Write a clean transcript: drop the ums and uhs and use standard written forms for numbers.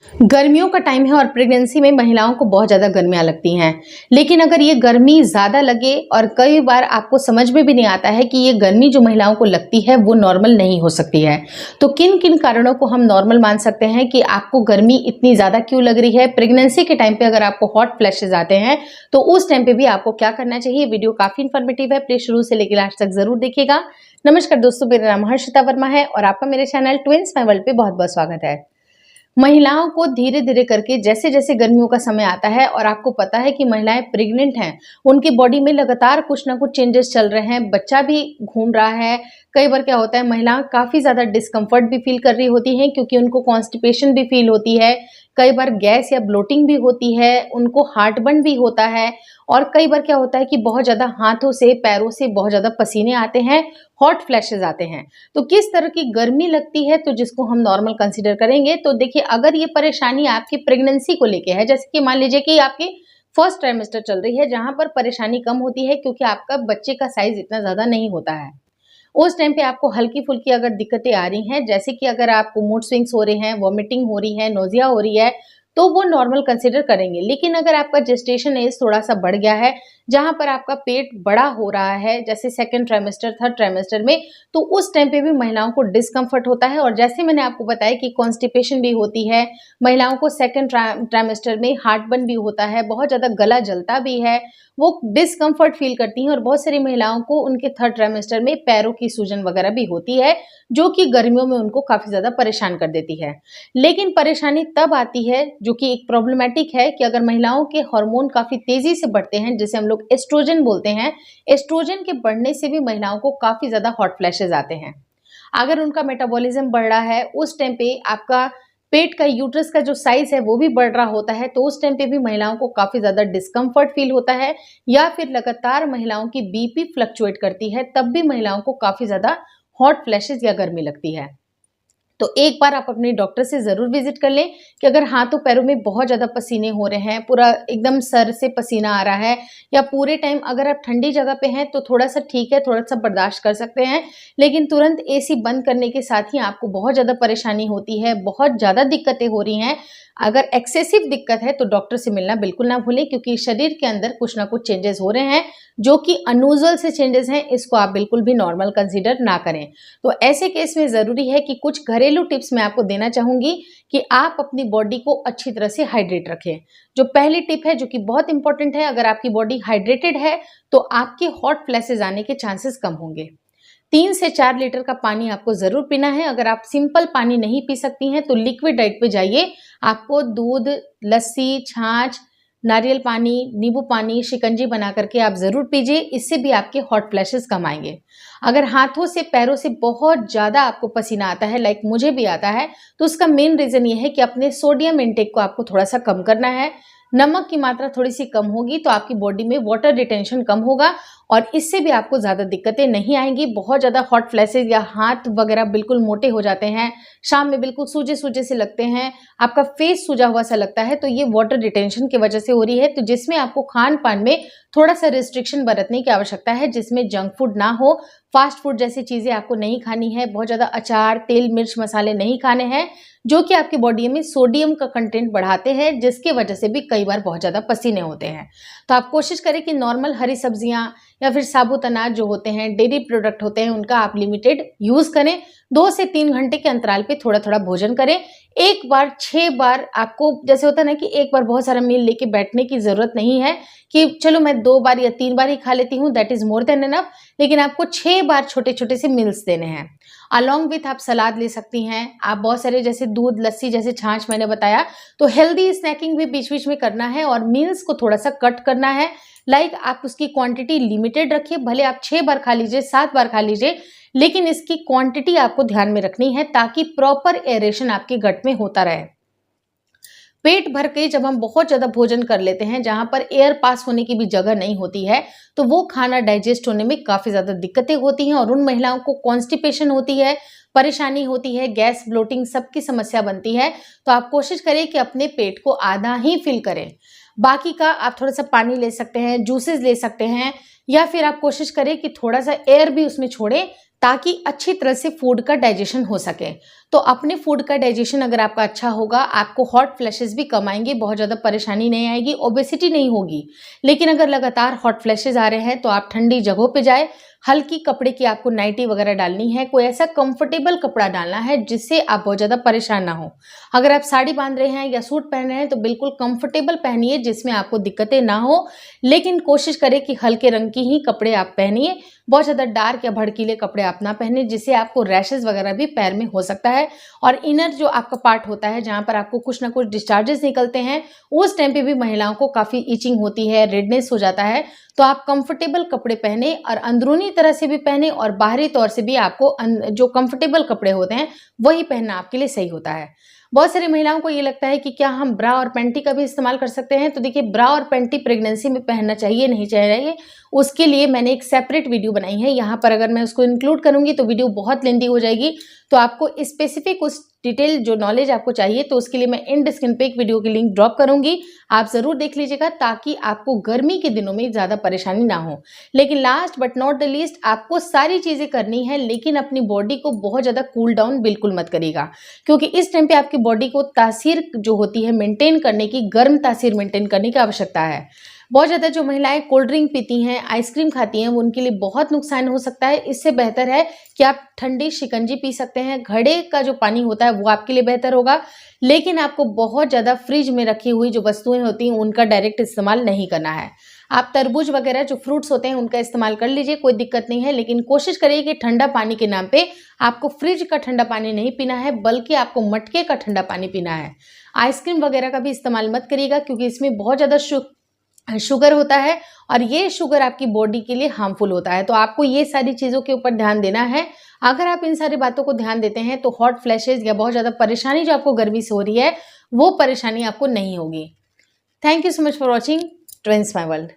गर्मियों का टाइम है और प्रेगनेंसी में महिलाओं को बहुत ज़्यादा गर्मियाँ लगती हैं। लेकिन अगर ये गर्मी ज़्यादा लगे और कई बार आपको समझ में भी नहीं आता है कि ये गर्मी जो महिलाओं को लगती है वो नॉर्मल नहीं हो सकती है, तो किन किन कारणों को हम नॉर्मल मान सकते हैं कि आपको गर्मी इतनी ज़्यादा क्यों लग रही है। प्रेगनेंसी के टाइम पे अगर आपको हॉट फ्लैशेज आते हैं तो उस टाइम पे भी आपको क्या करना चाहिए। वीडियो काफ़ी इन्फॉर्मेटिव है, प्लीज शुरू से लेकर लास्ट तक जरूर देखिएगा। नमस्कार दोस्तों, मेरा नाम हर्षिता वर्मा है और आपका मेरे चैनल ट्विंस माय वर्ल्ड पे बहुत बहुत स्वागत है। महिलाओं को धीरे धीरे करके जैसे जैसे गर्मियों का समय आता है और आपको पता है कि महिलाएं प्रेग्नेंट हैं, उनकी बॉडी में लगातार कुछ ना कुछ चेंजेस चल रहे हैं, बच्चा भी घूम रहा है। कई बार क्या होता है, महिलाएं काफी ज्यादा डिस्कम्फर्ट भी फील कर रही होती हैं क्योंकि उनको कॉन्स्टिपेशन भी फील होती है, कई बार गैस या ब्लोटिंग भी होती है, उनको हार्टबर्न भी होता है और कई बार क्या होता है कि बहुत ज्यादा हाथों से पैरों से बहुत ज्यादा पसीने आते हैं, हॉट फ्लैशेस आते हैं। तो किस तरह की गर्मी लगती है तो जिसको हम नॉर्मल कंसीडर करेंगे। तो देखिए, अगर ये परेशानी आपकी प्रेगनेंसी को लेके है, जैसे कि मान लीजिए कि आपकी फर्स्ट ट्राइमेस्टर चल रही है जहां पर परेशानी कम होती है क्योंकि आपका बच्चे का साइज इतना ज्यादा नहीं होता है, उस टाइम पे आपको हल्की फुल्की अगर दिक्कतें आ रही हैं, जैसे कि अगर आपको मूड स्विंग्स हो रहे हैं, वॉमिटिंग हो रही है, नोजिया हो रही है, तो वो नॉर्मल कंसीडर करेंगे। लेकिन अगर आपका जेस्टेशन एज थोड़ा सा बढ़ गया है, जहां पर आपका पेट बड़ा हो रहा है, जैसे सेकंड ट्राइमेस्टर थर्ड ट्राइमेस्टर में, तो उस टाइम पे भी महिलाओं को डिस्कम्फर्ट होता है। और जैसे मैंने आपको बताया कि कॉन्स्टिपेशन भी होती है, महिलाओं को सेकंड ट्राइमेस्टर में हार्टबर्न भी होता है, बहुत ज्यादा गला जलता भी है, वो डिस्कम्फर्ट फील करती हैं और बहुत सारी महिलाओं को उनके थर्ड ट्राइमेस्टर में पैरों की सूजन वगैरह भी होती है, जो कि गर्मियों में उनको काफी ज्यादा परेशान कर देती है। लेकिन परेशानी तब आती है, जो कि एक प्रॉब्लमेटिक है, कि अगर महिलाओं के हार्मोन काफी तेजी से बढ़ते हैं, जिसे हम लोग एस्ट्रोजन बोलते हैं, एस्ट्रोजन के बढ़ने से भी महिलाओं को काफी ज्यादा हॉट फ्लैशेज आते हैं। अगर उनका मेटाबॉलिज्म बढ़ रहा है, उस टाइम पे आपका पेट का यूट्रस का जो साइज है वो भी बढ़ रहा होता है, तो उस टाइम पे भी महिलाओं को काफी ज्यादा डिस्कम्फर्ट फील होता है। या फिर लगातार महिलाओं की बीपी फ्लक्चुएट करती है, तब भी महिलाओं को काफी ज्यादा हॉट फ्लैशेज या गर्मी लगती है। तो एक बार आप अपने डॉक्टर से ज़रूर विजिट कर लें कि अगर हाथों पैरों में बहुत ज़्यादा पसीने हो रहे हैं, पूरा एकदम सर से पसीना आ रहा है, या पूरे टाइम अगर आप ठंडी जगह पे हैं तो थोड़ा सा ठीक है, थोड़ा सा बर्दाश्त कर सकते हैं। लेकिन तुरंत एसी बंद करने के साथ ही आपको बहुत ज़्यादा परेशानी होती है, बहुत ज़्यादा दिक्कतें हो रही हैं, अगर एक्सेसिव दिक्कत है तो डॉक्टर से मिलना बिल्कुल ना भूलें, क्योंकि शरीर के अंदर कुछ ना कुछ चेंजेस हो रहे हैं जो कि अनयूजुअल से चेंजेस हैं, इसको आप बिल्कुल भी नॉर्मल कंसीडर ना करें। तो ऐसे केस में ज़रूरी है कि कुछ घरेलू टिप्स मैं आपको देना चाहूँगी कि आप अपनी बॉडी को अच्छी तरह से हाइड्रेट रखें। जो पहली टिप है, जो कि बहुत इंपॉर्टेंट है, अगर आपकी बॉडी हाइड्रेटेड है तो आपके हॉट फ्लैशेज आने के चांसेस कम होंगे। 3 से 4 लीटर का पानी आपको ज़रूर पीना है। अगर आप सिंपल पानी नहीं पी सकती हैं तो लिक्विड डाइट पे जाइए। आपको दूध, लस्सी, छाछ, नारियल पानी, नींबू पानी, शिकंजी बना करके आप ज़रूर पीजिए, इससे भी आपके हॉट फ्लैशेस कम आएंगे। अगर हाथों से पैरों से बहुत ज़्यादा आपको पसीना आता है, लाइक मुझे भी आता है, तो उसका मेन रीज़न ये है कि अपने सोडियम इंटेक को आपको थोड़ा सा कम करना है। नमक की मात्रा थोड़ी सी कम होगी तो आपकी बॉडी में वाटर रिटेंशन कम होगा और इससे भी आपको ज़्यादा दिक्कतें नहीं आएंगी। बहुत ज़्यादा हॉट फ्लैशेज या हाथ वगैरह बिल्कुल मोटे हो जाते हैं, शाम में बिल्कुल सूजे सूजे से लगते हैं, आपका फेस सूजा हुआ सा लगता है, तो ये वाटर रिटेंशन की वजह से हो रही है। तो जिसमें आपको खान पान में थोड़ा सा रिस्ट्रिक्शन बरतने की आवश्यकता है, जिसमें जंक फूड ना हो, फास्ट फूड जैसी चीज़ें आपको नहीं खानी है, बहुत ज़्यादा अचार, तेल, मिर्च, मसाले नहीं खाने हैं, जो कि आपकी बॉडी में सोडियम का कंटेंट बढ़ाते हैं, जिसके वजह से भी कई बार बहुत ज़्यादा पसीने होते हैं। तो आप कोशिश करें कि नॉर्मल हरी सब्जियां या फिर साबुत अनाज जो होते हैं, डेयरी प्रोडक्ट होते हैं, उनका आप लिमिटेड यूज़ करें। 2 से 3 घंटे के अंतराल पे थोड़ा थोड़ा भोजन करें। एक बार 6 बार आपको, जैसे होता है ना कि एक बार बहुत सारा मील लेके बैठने की ज़रूरत नहीं है कि चलो मैं 2 बार या 3 बार ही खा लेती हूँ, that is more than enough. लेकिन आपको 6 बार छोटे छोटे से मील्स देने हैं। अलॉन्ग विथ आप सलाद ले सकती हैं, आप बहुत सारे जैसे दूध, लस्सी, जैसे छाछ मैंने बताया, तो हेल्दी स्नैकिंग भी बीच बीच में करना है और मील्स को थोड़ा सा कट करना है। लाइक आप उसकी क्वांटिटी लिमिटेड रखिए, भले आप 6 बार खा लीजिए, 7 बार खा लीजिए, लेकिन इसकी क्वांटिटी आपको ध्यान में रखनी है ताकि प्रॉपर एरेशन आपके गट में होता रहे। पेट भर के जब हम बहुत ज़्यादा भोजन कर लेते हैं, जहाँ पर एयर पास होने की भी जगह नहीं होती है, तो वो खाना डाइजेस्ट होने में काफ़ी ज़्यादा दिक्कतें होती हैं और उन महिलाओं को कॉन्स्टिपेशन होती है, परेशानी होती है, गैस, ब्लोटिंग सबकी समस्या बनती है। तो आप कोशिश करें कि अपने पेट को आधा ही फिल करें, बाकी का आप थोड़ा सा पानी ले सकते हैं, जूसेस ले सकते हैं, या फिर आप कोशिश करें कि थोड़ा सा एयर भी उसमें छोड़ें ताकि अच्छी तरह से फूड का डाइजेशन हो सके। तो अपने फूड का डाइजेशन अगर आपका अच्छा होगा, आपको हॉट फ्लैशेस भी कम आएंगे, बहुत ज़्यादा परेशानी नहीं आएगी, ओबेसिटी नहीं होगी। लेकिन अगर लगातार हॉट फ्लैशेस आ रहे हैं तो आप ठंडी जगहों पे जाए, हल्की कपड़े की आपको नाइटी वगैरह डालनी है, कोई ऐसा कंफर्टेबल कपड़ा डालना है जिससे आप बहुत ज़्यादा परेशान ना हो। अगर आप साड़ी बांध रहे हैं या सूट पहन रहे हैं तो बिल्कुल कंफर्टेबल पहनिए जिसमें आपको दिक्कतें ना हो, लेकिन कोशिश करें कि हल्के रंग की ही कपड़े आप पहनिए, बहुत ज़्यादा डार्क या भड़कीले कपड़े आप ना पहने जिससे आपको रैशेज़ वगैरह भी पैर में हो सकता है। और इनर जो आपका पार्ट होता है जहाँ पर आपको कुछ ना कुछ डिस्चार्जेस निकलते हैं, उस टाइम पे भी महिलाओं को काफ़ी इचिंग होती है, रेडनेस हो जाता है। तो आप कंफर्टेबल कपड़े पहने और अंदरूनी तरह से भी पहने और बाहरी तौर से भी आपको जो कंफर्टेबल कपड़े होते हैं वही पहनना आपके लिए सही होता है। बहुत सारी महिलाओं को ये लगता है कि क्या हम ब्रा और पैंटी का भी इस्तेमाल कर सकते हैं? तो देखिए, ब्रा और पैंटी प्रेगनेंसी में पहनना चाहिए नहीं चाहिए, उसके लिए मैंने एक सेपरेट वीडियो बनाई है। यहाँ पर अगर मैं उसको इंक्लूड करूँगी तो वीडियो बहुत लेंदी हो जाएगी। तो आपको स्पेसिफिक उस डिटेल जो नॉलेज आपको चाहिए तो उसके लिए मैं एंड स्क्रीन पे एक वीडियो की लिंक ड्रॉप करूँगी, आप ज़रूर देख लीजिएगा ताकि आपको गर्मी के दिनों में ज़्यादा परेशानी ना हो। लेकिन last but not the least, आपको सारी चीज़ें करनी है लेकिन अपनी बॉडी को बहुत ज़्यादा कूल डाउन बिल्कुल मत करिएगा, क्योंकि इस टाइम पे आपकी बॉडी को तासीर जो होती है मेंटेन करने की, गर्म तासीर मेंटेन करने की आवश्यकता है। बहुत ज़्यादा जो महिलाएं कोल्ड ड्रिंक पीती हैं, आइसक्रीम खाती हैं, वो उनके लिए बहुत नुकसान हो सकता है। इससे बेहतर है कि आप ठंडी शिकंजी पी सकते हैं। घड़े का जो पानी होता है वो आपके लिए बेहतर होगा, लेकिन आपको बहुत ज़्यादा फ्रिज में रखी हुई जो वस्तुएं होती हैं उनका डायरेक्ट इस्तेमाल नहीं करना है। आप तरबूज वगैरह जो फ्रूट्स होते हैं उनका इस्तेमाल कर लीजिए, कोई दिक्कत नहीं है, लेकिन कोशिश करिए कि ठंडा पानी के नाम पे आपको फ्रिज का ठंडा पानी नहीं पीना है, बल्कि आपको मटके का ठंडा पानी पीना है। आइसक्रीम वगैरह का भी इस्तेमाल मत करिएगा क्योंकि इसमें बहुत ज़्यादा शुगर होता है और ये शुगर आपकी बॉडी के लिए हार्मफुल होता है। तो आपको ये सारी चीज़ों के ऊपर ध्यान देना है। अगर आप इन सारी बातों को ध्यान देते हैं तो हॉट फ्लैशेस या बहुत ज़्यादा परेशानी जो आपको गर्मी से हो रही है वो परेशानी आपको नहीं होगी। Thank you so much for watching twins my world.